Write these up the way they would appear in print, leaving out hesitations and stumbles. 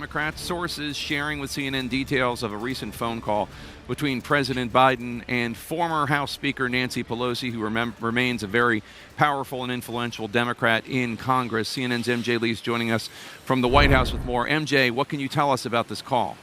Democrats. Sources sharing with CNN details of a recent phone call between President Biden and former House Speaker Nancy Pelosi, who remains a very powerful and influential Democrat in Congress. CNN's MJ Lee is joining us from the White House with more. MJ, what can you tell us about this call?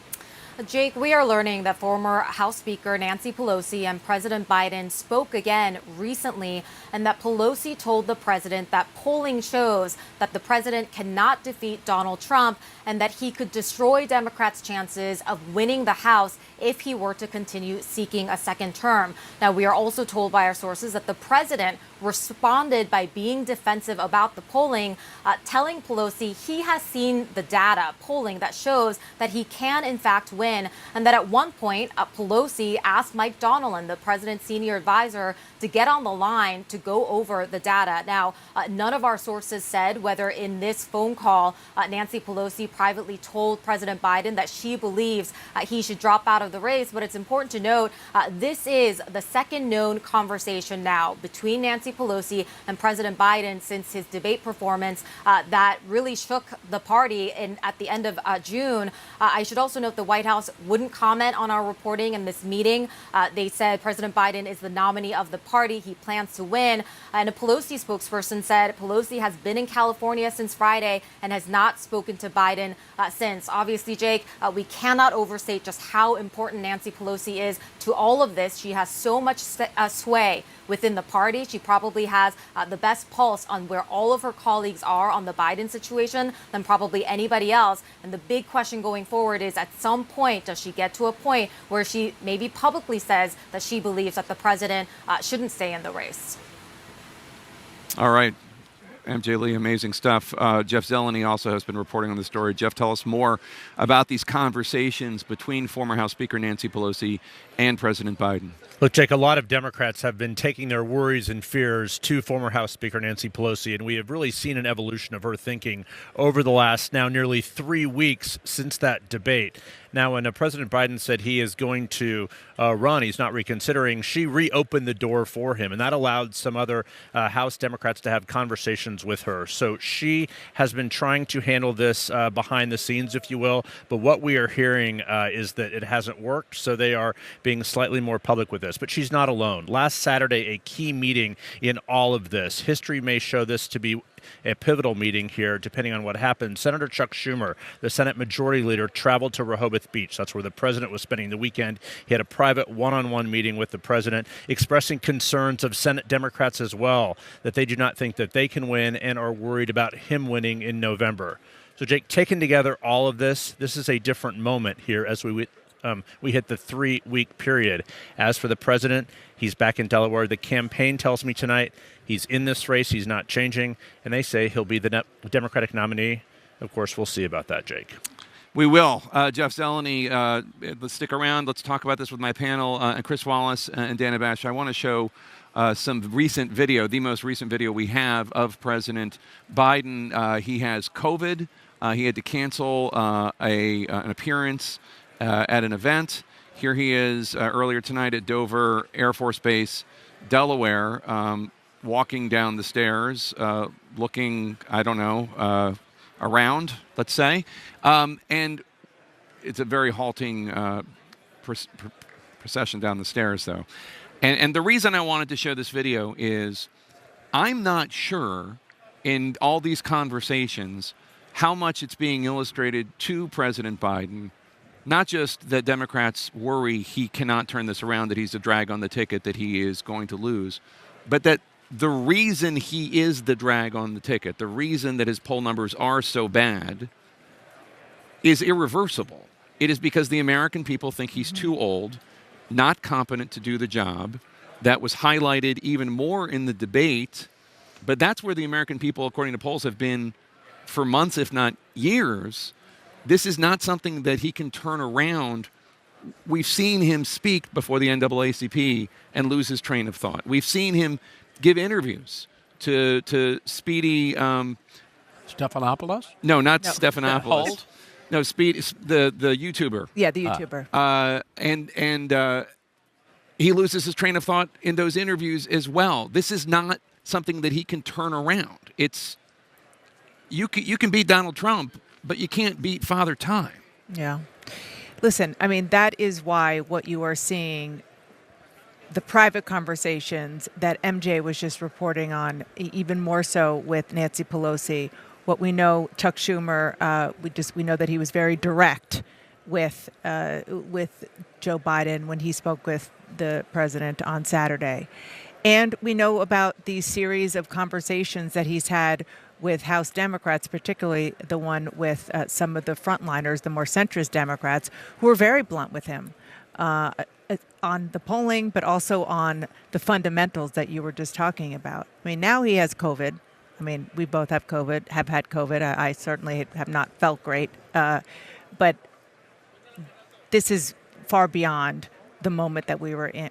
Jake, we are learning that former House Speaker Nancy Pelosi and President Biden spoke again recently, and that Pelosi told the president that polling shows that the president cannot defeat Donald Trump and that he could destroy Democrats' chances of winning the House if he were to continue seeking a second term. Now, we are also told by our sources that the president responded by being defensive about the polling, telling Pelosi he has seen the data polling that shows that he can in fact win, and that at one point Pelosi asked Mike Donilon, the president's senior advisor, to get on the line to go over the data. Now, none of our sources said whether in this phone call Nancy Pelosi privately told President Biden that she believes he should drop out of the race, but it's important to note this is the second known conversation now between Nancy Pelosi and President Biden since his debate performance that really shook the party at the end of June. I should also note the White House wouldn't comment on our reporting in this meeting. They said President Biden is the nominee of the party. He plans to win. And a Pelosi spokesperson said Pelosi has been in California since Friday and has not spoken to Biden since. Obviously, Jake, we cannot overstate just how important Nancy Pelosi is to all of this. She has so much sway within the party. She probably has the best pulse on where all of her colleagues are on the Biden situation than probably anybody else. And the big question going forward is, at some point, does she get to a point where she maybe publicly says that she believes that the president shouldn't stay in the race? All right. MJ Lee, amazing stuff. Jeff Zeleny also has been reporting on the story. Jeff, tell us more about these conversations between former House Speaker Nancy Pelosi and President Biden. Look, Jake, a lot of Democrats have been taking their worries and fears to former House Speaker Nancy Pelosi, and we have really seen an evolution of her thinking over the last now nearly 3 weeks since that debate. Now, when President Biden said he is going to run, he's not reconsidering, she reopened the door for him, and that allowed some other House Democrats to have conversations with her. So she has been trying to handle this behind the scenes, if you will, but what we are hearing is that it hasn't worked, so they are being slightly more public with this. But she's not alone. Last Saturday, a key meeting in all of this. History may show this to be a pivotal meeting here, depending on what happens. Senator Chuck Schumer, the Senate Majority Leader, traveled to Rehoboth Beach. That's where the president was spending the weekend. He had a private one-on-one meeting with the president, expressing concerns of Senate Democrats as well, that they do not think that they can win and are worried about him winning in November. So, Jake, taking together all of this, this is a different moment here as we hit the 3-week period. As for the president, he's back in Delaware. The campaign tells me tonight he's in this race. He's not changing. And they say he'll be the Democratic nominee. Of course, we'll see about that, Jake. We will. Jeff Zeleny, let's stick around. Let's talk about this with my panel. And Chris Wallace and Dana Bash. I want to show some recent video, the most recent video we have of President Biden. He has COVID. He had to cancel an appearance at an event. Here he is earlier tonight at Dover Air Force Base, Delaware, walking down the stairs, looking, I don't know, around, let's say. And it's a very halting procession down the stairs, though. And the reason I wanted to show this video is I'm not sure in all these conversations how much it's being illustrated to President Biden. Not just that Democrats worry he cannot turn this around, that he's a drag on the ticket, that he is going to lose, but that the reason he is the drag on the ticket, the reason that his poll numbers are so bad, is irreversible. It is because the American people think he's too old, not competent to do the job. That was highlighted even more in the debate, but that's where the American people, according to polls, have been for months, if not years. This is not something that he can turn around. We've seen him speak before the NAACP and lose his train of thought. We've seen him give interviews to Speedy. Stephanopoulos? No, not Stephanopoulos. No, Speedy, the YouTuber. Yeah, the YouTuber. And he loses his train of thought in those interviews as well. This is not something that he can turn around. You can beat Donald Trump, but you can't beat Father Time. Yeah. Listen, I mean, that is why what you are seeing, the private conversations that MJ was just reporting on, even more so with Nancy Pelosi. What we know, Chuck Schumer, we know that he was very direct with Joe Biden when he spoke with the president on Saturday. And we know about these series of conversations that he's had with House Democrats, particularly the one with some of the frontliners, the more centrist Democrats, who were very blunt with him on the polling, but also on the fundamentals that you were just talking about. I mean, now he has COVID. I mean, we both have COVID, have had COVID. I certainly have not felt great. But this is far beyond the moment that we were in.